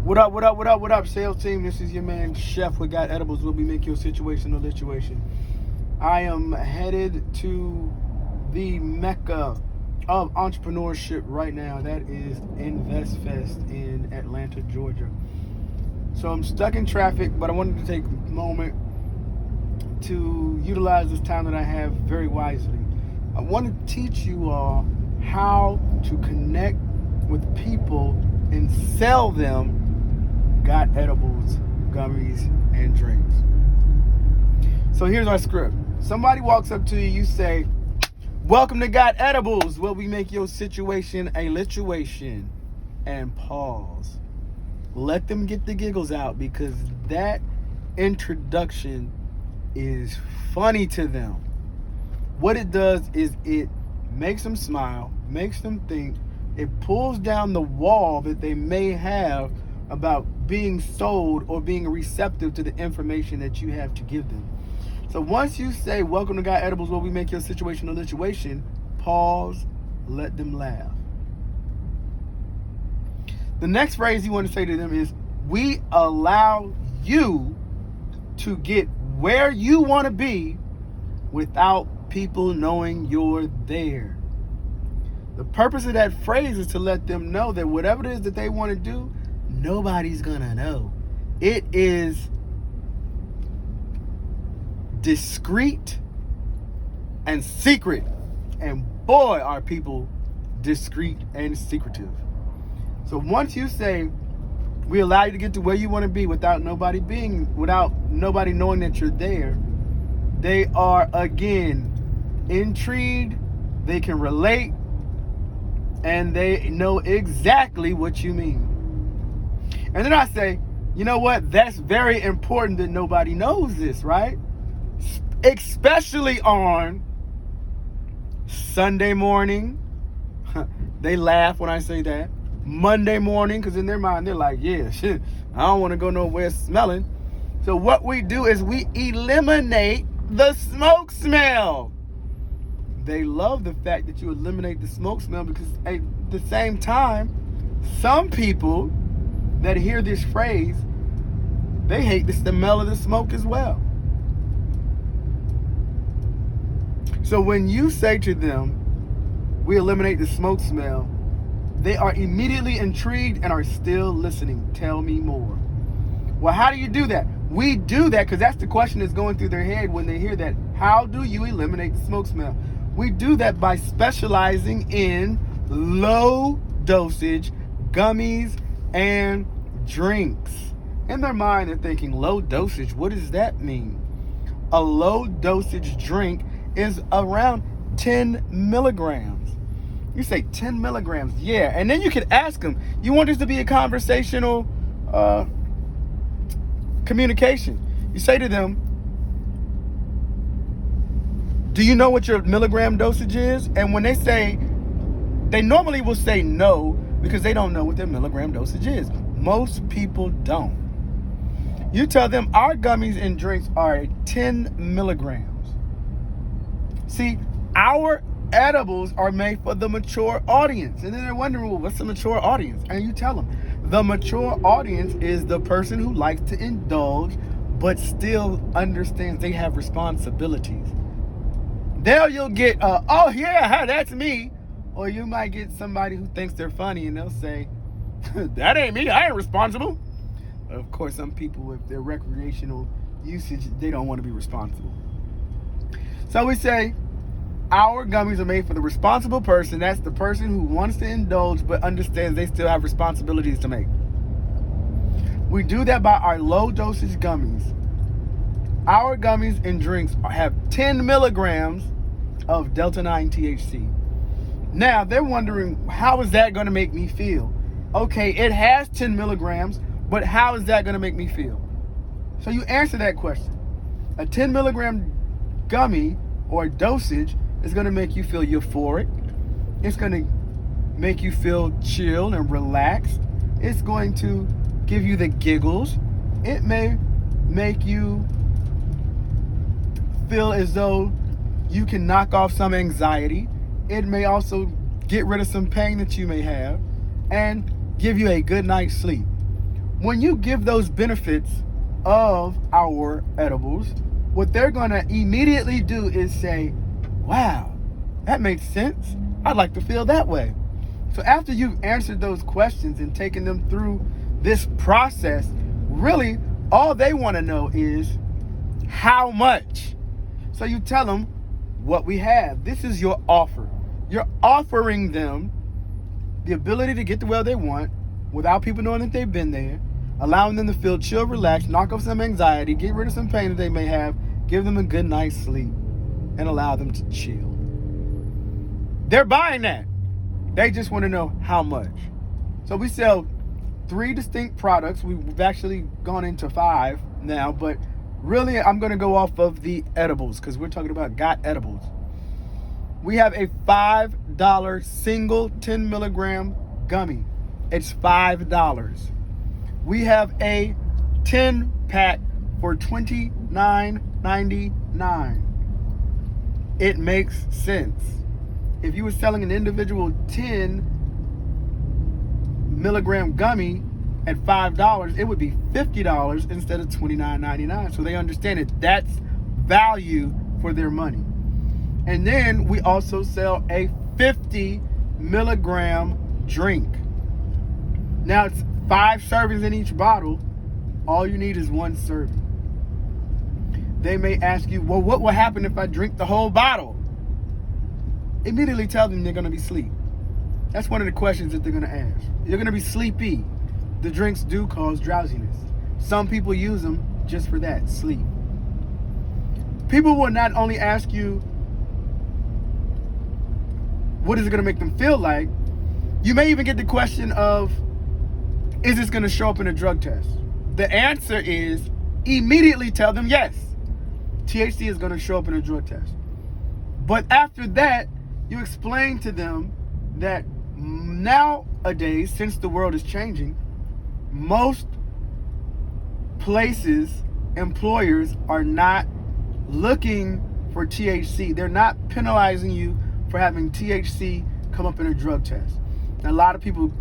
What up, what up, what up, what up, sales team? This is your man, Chef with Got Edibles. We'll be making your situation a lituation. I am headed to the mecca of entrepreneurship right now. That is InvestFest in Atlanta, Georgia. So I'm stuck in traffic, but I wanted to take a moment to utilize this time that I have very wisely. I want to teach you all how to connect with people and sell them Got Edibles, gummies, and drinks. So here's our script. Somebody walks up to you, you say, "Welcome to Got Edibles, where we make your situation a lituation," and pause. Let them get the giggles out, because that introduction is funny to them. What it does is it makes them smile, makes them think, it pulls down the wall that they may have about being sold or being receptive to the information that you have to give them. So once you say, "Welcome to Got Edibles, where we make your situation a lituation," pause, let them laugh. The next phrase you want to say to them is, "We allow you to get where you want to be without people knowing you're there." The purpose of that phrase is to let them know that whatever it is that they want to do, nobody's gonna know. It is discreet and secret. And boy, are people discreet and secretive. So once you say, "We allow you to get to where you want to be without nobody knowing that you're there," they are again intrigued, they can relate, and they know exactly what you mean. And then I say, you know what? That's very important that nobody knows this, right? Especially on Sunday morning. They laugh when I say that. Monday morning, because in their mind, they're like, yeah, shit, I don't want to go nowhere smelling. So what we do is we eliminate the smoke smell. They love the fact that you eliminate the smoke smell, because at the same time, some people that hear this phrase, they hate the smell of the smoke as well. So when you say to them, "We eliminate the smoke smell," they are immediately intrigued and are still listening. Tell me more. Well, how do you do that? We do that because that's the question that's going through their head when they hear that. How do you eliminate the smoke smell? We do that by specializing in low dosage gummies and drinks. In their mind, they're thinking, low dosage, what does that mean? A low dosage drink is around 10 milligrams. You say 10 milligrams, yeah. And then you can ask them, you want this to be a conversational communication. You say to them, "Do you know what your milligram dosage is?" And when they say, they normally will say no, because they don't know what their milligram dosage is. Most people don't. You tell them, "Our gummies and drinks are 10 milligrams. See, our edibles are made for the mature audience." And then they're wondering, well, what's the mature audience? And you tell them, the mature audience is the person who likes to indulge, but still understands they have responsibilities. There you'll get, "Oh yeah, that's me." Or you might get somebody who thinks they're funny and they'll say, "That ain't me, I ain't responsible." Of course, some people with their recreational usage, they don't want to be responsible. So we say, our gummies are made for the responsible person. That's the person who wants to indulge but understands they still have responsibilities to make. We do that by our low dosage gummies. Our gummies and drinks have 10 milligrams of Delta-9 THC. Now, they're wondering, how is that going to make me feel? Okay, it has 10 milligrams, but how is that going to make me feel? So you answer that question. A 10 milligram gummy or dosage is going to make you feel euphoric. It's going to make you feel chill and relaxed. It's going to give you the giggles. It may make you feel as though you can knock off some anxiety. It may also get rid of some pain that you may have and give you a good night's sleep. when you give those benefits of our edibles, what they're going to immediately do is say, wow, that makes sense. I'd like to feel that way. So after you've answered those questions and taken them through this process, really all they want to know is how much. So you tell them what we have. This is your offer. You're offering them the ability to get the well they want without people knowing that they've been there, allowing them to feel chill, relax, knock off some anxiety, get rid of some pain that they may have, give them a good night's sleep, and allow them to chill. They're buying that. They just want to know how much. So we sell 3 distinct products. We've actually gone into 5 now, but really I'm going to go off of the edibles because we're talking about Got Edibles. We have a $5 single 10 milligram gummy. It's $5. We have a 10 pack for $29.99. It makes sense. If you were selling an individual 10 milligram gummy at $5, it would be $50 instead of $29.99. So they understand it. That's value for their money. And then we also sell a 50 milligram drink. Now it's 5 servings in each bottle. All you need is 1 serving. They may ask you, well, what will happen if I drink the whole bottle? Immediately tell them they're going to be asleep. That's one of the questions that they're going to ask. You're going to be sleepy. The drinks do cause drowsiness. Some people use them just for that, sleep. People will not only ask you, what is it going to make them feel like? You may even get the question of, is this going to show up in a drug test? The answer is immediately tell them yes. THC is going to show up in a drug test. But after that, you explain to them that nowadays, since the world is changing, most places, employers are not looking for THC. They're not penalizing you for having THC come up in a drug test. And a lot of people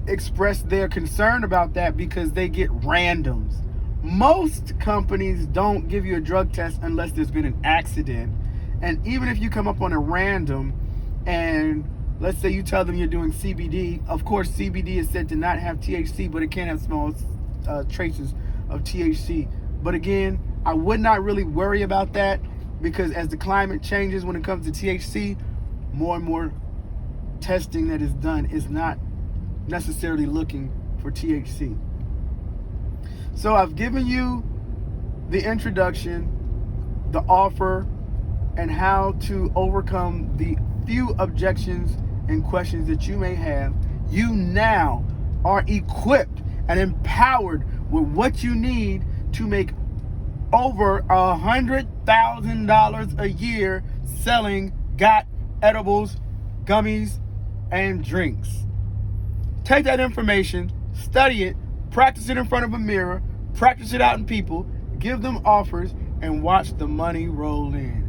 express their concern about that because they get randoms. Most companies don't give you a drug test unless there's been an accident. And even if you come up on a random and let's say you tell them you're doing CBD, of course CBD is said to not have THC, but it can have small traces of THC. But again, I would not really worry about that because as the climate changes when it comes to THC, more and more testing that is done is not necessarily looking for THC. So I've given you the introduction, the offer, and how to overcome the few objections and questions that you may have. You now are equipped and empowered with what you need to make over $100,000 a year selling Got Edibles, gummies, and drinks. Take that information, study it, practice it in front of a mirror, practice it out in people, give them offers, and watch the money roll in.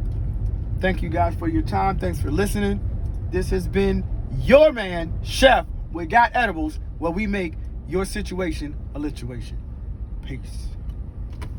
Thank you guys for your time. Thanks for listening. This has been your man, Chef, with Got Edibles, where we make your situation a lituation. Peace.